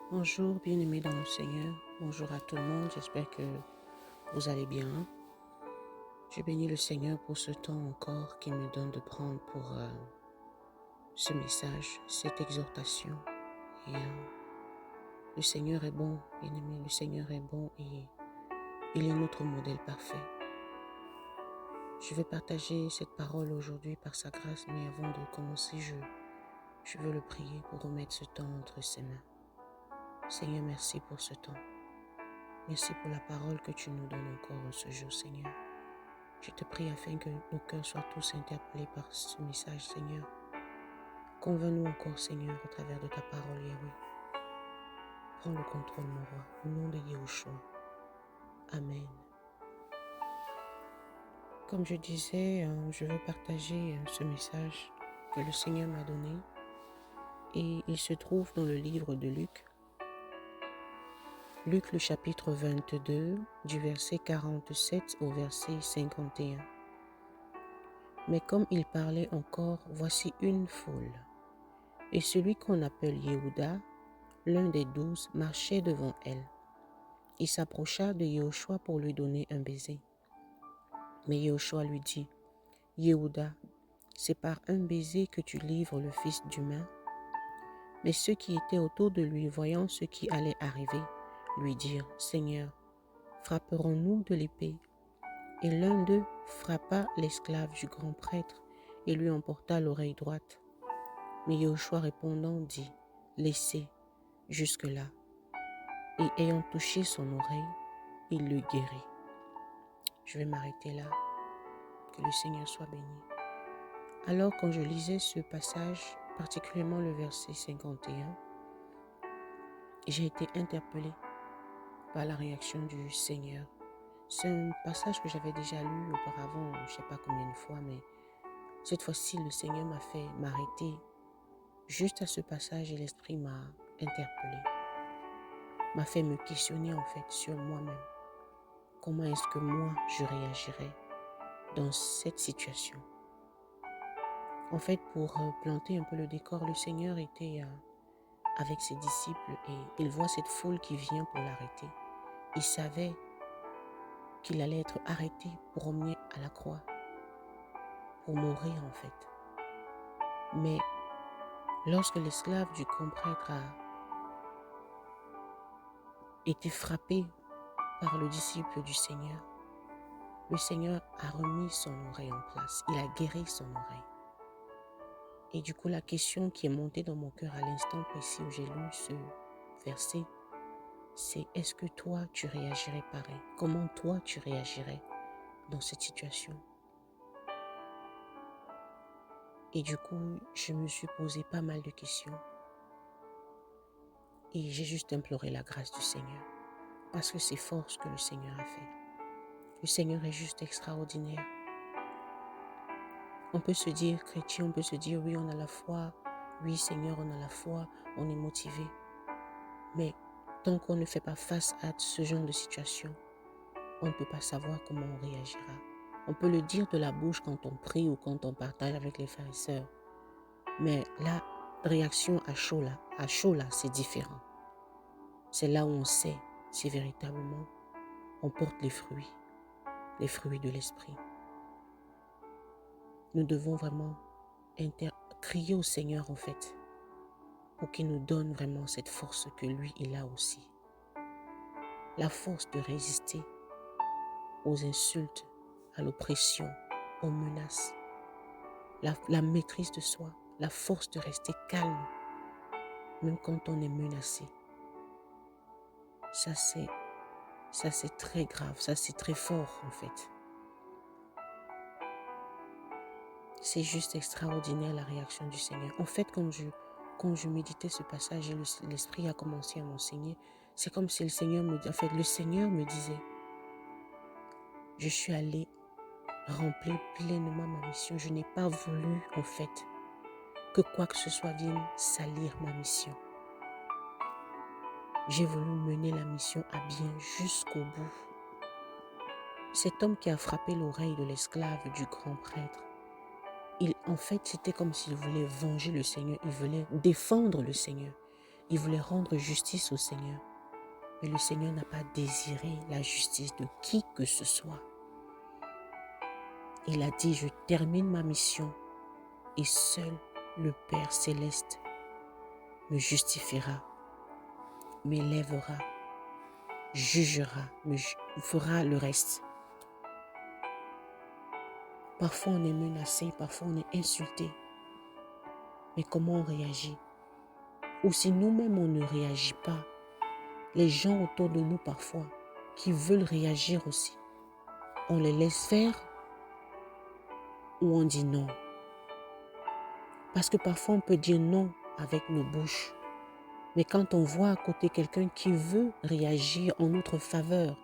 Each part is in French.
Bonjour, bien-aimés dans le Seigneur. Bonjour à tout le monde. J'espère que vous allez bien. Je bénis le Seigneur pour ce temps encore qu'il me donne de prendre pour ce message, cette exhortation. Et le Seigneur est bon, bien-aimé. Le Seigneur est bon et il est notre modèle parfait. Je vais partager cette parole aujourd'hui par sa grâce, mais avant de commencer, je veux le prier pour remettre ce temps entre ses mains. Seigneur, merci pour ce temps. Merci pour la parole que tu nous donnes encore en ce jour, Seigneur. Je te prie afin que nos cœurs soient tous interpellés par ce message, Seigneur. Convainc-nous encore, Seigneur, au travers de ta parole, Yahweh. Prends le contrôle, mon roi, au nom de Yahushua. Amen. Comme je disais, je veux partager ce message que le Seigneur m'a donné. Et il se trouve dans le livre de Luc. Luc, le chapitre 22, du verset 47 au verset 51. Mais comme il parlait encore, voici une foule. Et celui qu'on appelle Yehuda, l'un des 12, marchait devant elle. Il s'approcha de Yehoshua pour lui donner un baiser. Mais Yehoshua lui dit, « Yehuda, c'est par un baiser que tu livres le Fils d'humain. » Mais ceux qui étaient autour de lui, voyant ce qui allait arriver, lui dirent, « Seigneur, frapperons-nous de l'épée ?» Et l'un d'eux frappa l'esclave du grand prêtre et lui emporta l'oreille droite. Mais Yehoshua répondant dit, « Laissez jusque-là. » Et ayant touché son oreille, il le guérit. Je vais m'arrêter là. Que le Seigneur soit béni. Alors quand je lisais ce passage, particulièrement le verset 51, j'ai été interpellée par la réaction du Seigneur. C'est un passage que j'avais déjà lu auparavant, je ne sais pas combien de fois, mais cette fois-ci, le Seigneur m'a fait m'arrêter juste à ce passage et l'Esprit m'a interpellée, m'a fait me questionner en fait sur moi-même. Comment est-ce que moi, je réagirais dans cette situation? En fait, pour planter un peu le décor, le Seigneur était avec ses disciples et il voit cette foule qui vient pour l'arrêter. Il savait qu'il allait être arrêté pour emmener à la croix, pour mourir en fait. Mais lorsque l'esclave du grand prêtre a été frappé par le disciple du Seigneur, le Seigneur a remis son oreille en place. Il a guéri son oreille. Et du coup, la question qui est montée dans mon cœur à l'instant précis où j'ai lu ce verset, c'est est-ce que toi, tu réagirais pareil? Comment toi, tu réagirais dans cette situation? Et du coup, je me suis posé pas mal de questions. Et j'ai juste imploré la grâce du Seigneur. Parce que c'est fort ce que le Seigneur a fait. Le Seigneur est juste extraordinaire. On peut se dire chrétien, on peut se dire oui, on a la foi. Oui, Seigneur, on a la foi, on est motivé. Mais tant qu'on ne fait pas face à ce genre de situation, on ne peut pas savoir comment on réagira. On peut le dire de la bouche quand on prie ou quand on partage avec les frères et sœurs. Mais la réaction à chaud là, c'est différent. C'est là où on sait si véritablement on porte les fruits de l'esprit. Nous devons vraiment crier au Seigneur en fait, pour qu'il nous donne vraiment cette force que lui, il a aussi. La force de résister aux insultes, à l'oppression, aux menaces. La maîtrise de soi, la force de rester calme, même quand on est menacé. Ça c'est très grave, ça c'est très fort en fait. C'est juste extraordinaire la réaction du Seigneur. En fait, quand je méditais ce passage et l'Esprit a commencé à m'enseigner, c'est comme si le Seigneur me disait, je suis allé remplir pleinement ma mission. Je n'ai pas voulu en fait que quoi que ce soit vienne salir ma mission. J'ai voulu mener la mission à bien jusqu'au bout. Cet homme qui a frappé l'oreille de l'esclave du grand prêtre, en fait, c'était comme s'il voulait venger le Seigneur, il voulait défendre le Seigneur. Il voulait rendre justice au Seigneur. Mais le Seigneur n'a pas désiré la justice de qui que ce soit. Il a dit, je termine ma mission et seul le Père céleste me justifiera, m'élèvera, jugera, fera le reste. Parfois on est menacé, parfois on est insulté. Mais comment on réagit? Ou si nous-mêmes on ne réagit pas, les gens autour de nous parfois qui veulent réagir aussi, on les laisse faire ou on dit non? Parce que parfois on peut dire non avec nos bouches. Mais quand on voit à côté quelqu'un qui veut réagir en notre faveur,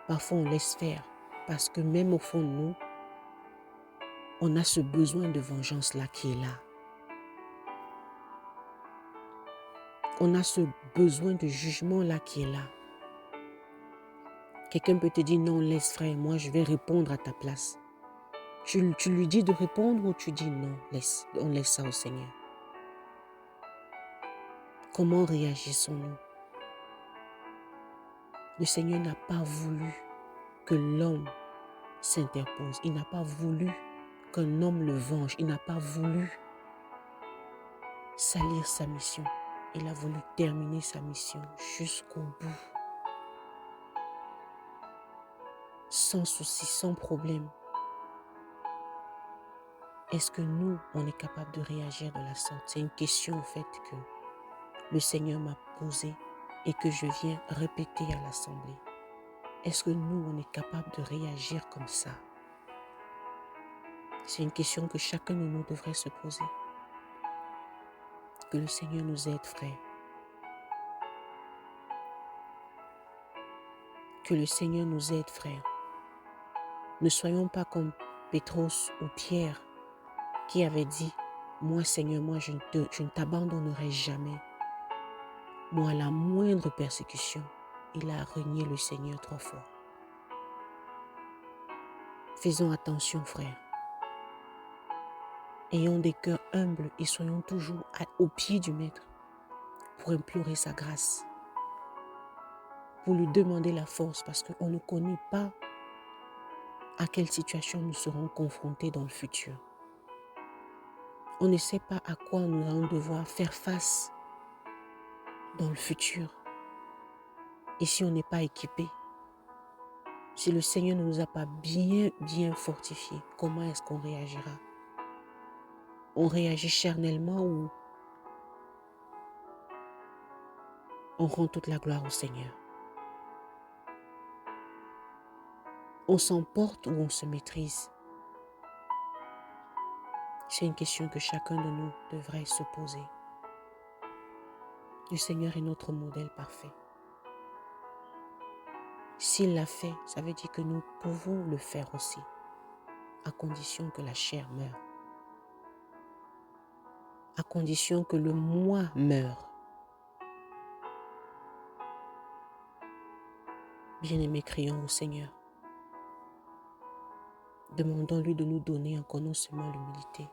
parfois on laisse faire. Parce que même au fond de nous, on a ce besoin de vengeance-là qui est là. On a ce besoin de jugement-là qui est là. Quelqu'un peut te dire non, laisse frère, moi je vais répondre à ta place. Tu lui dis de répondre ou tu dis non, on laisse ça au Seigneur. Comment réagissons-nous? Le Seigneur n'a pas voulu que l'homme s'interpose. Il n'a pas voulu qu'un homme le venge. Il n'a pas voulu salir sa mission. Il a voulu terminer sa mission jusqu'au bout. Sans souci, sans problème. Est-ce que nous, on est capable de réagir de la sorte? C'est une question au fait que le Seigneur m'a posée et que je viens répéter à l'Assemblée. Est-ce que nous, on est capable de réagir comme ça? C'est une question que chacun de nous devrait se poser. Que le Seigneur nous aide, frère. Que le Seigneur nous aide, frère. Ne soyons pas comme Pétros ou Pierre qui avait dit, moi Seigneur, moi je ne t'abandonnerai jamais. Moi, à la moindre persécution, il a renié le Seigneur 3 fois. Faisons attention, frère. Ayons des cœurs humbles et soyons toujours au pied du Maître pour implorer sa grâce, pour lui demander la force parce qu'on ne connaît pas à quelle situation nous serons confrontés dans le futur. On ne sait pas à quoi nous allons devoir faire face dans le futur. Et si on n'est pas équipé, si le Seigneur ne nous a pas bien fortifiés, comment est-ce qu'on réagira? On réagit charnellement ou on rend toute la gloire au Seigneur? On s'emporte ou on se maîtrise? C'est une question que chacun de nous devrait se poser. Le Seigneur est notre modèle parfait. S'il l'a fait, ça veut dire que nous pouvons le faire aussi, à condition que la chair meure, à condition que le moi meure. Bien-aimés, crions au Seigneur. Demandons-lui de nous donner encore non seulement l'humilité,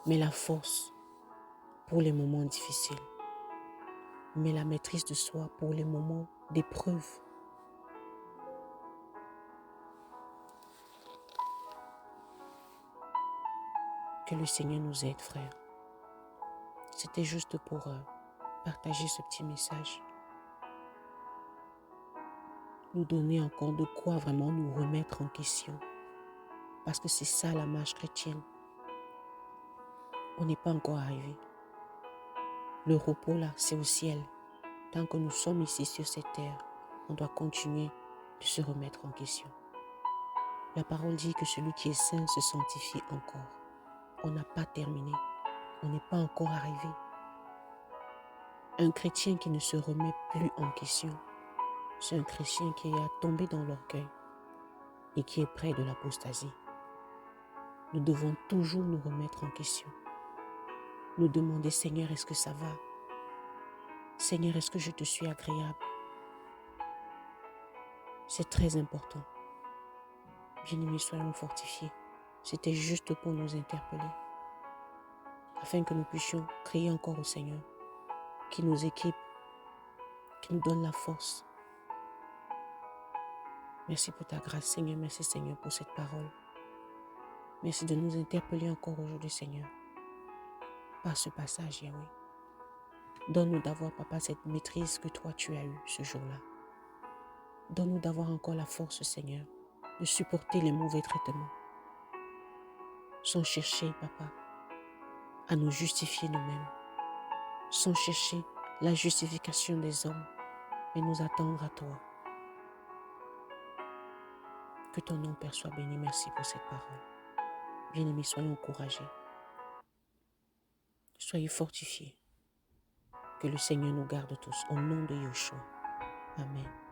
mais la force pour les moments difficiles, mais la maîtrise de soi pour les moments d'épreuve. Que le Seigneur nous aide, frères. C'était juste pour partager ce petit message. Nous donner encore de quoi vraiment nous remettre en question. Parce que c'est ça la marche chrétienne. On n'est pas encore arrivé. Le repos là, c'est au ciel. Tant que nous sommes ici sur cette terre, on doit continuer de se remettre en question. La parole dit que celui qui est saint se sanctifie encore. On n'a pas terminé. On n'est pas encore arrivé. Un chrétien qui ne se remet plus en question, c'est un chrétien qui a tombé dans l'orgueil et qui est près de l'apostasie. Nous devons toujours nous remettre en question. Nous demander, Seigneur, est-ce que ça va? Seigneur, est-ce que je te suis agréable? C'est très important. Bien-aimés, soyons fortifiés. C'était juste pour nous interpeller. afin que nous puissions crier encore au Seigneur, qui nous équipe, qui nous donne la force. Merci pour ta grâce, Seigneur. Merci, Seigneur, pour cette parole. Merci de nous interpeller encore aujourd'hui, Seigneur, par ce passage, Yahweh. Donne-nous d'avoir, Papa, cette maîtrise que toi, tu as eue ce jour-là. Donne-nous d'avoir encore la force, Seigneur, de supporter les mauvais traitements, sans chercher, Papa, à nous justifier nous-mêmes, sans chercher la justification des hommes, mais nous attendre à toi. Que ton nom, Père, soit béni. Merci pour cette parole. Bien-aimés, soyons encouragés. Soyez fortifiés. Que le Seigneur nous garde tous. Au nom de Yeshua. Amen.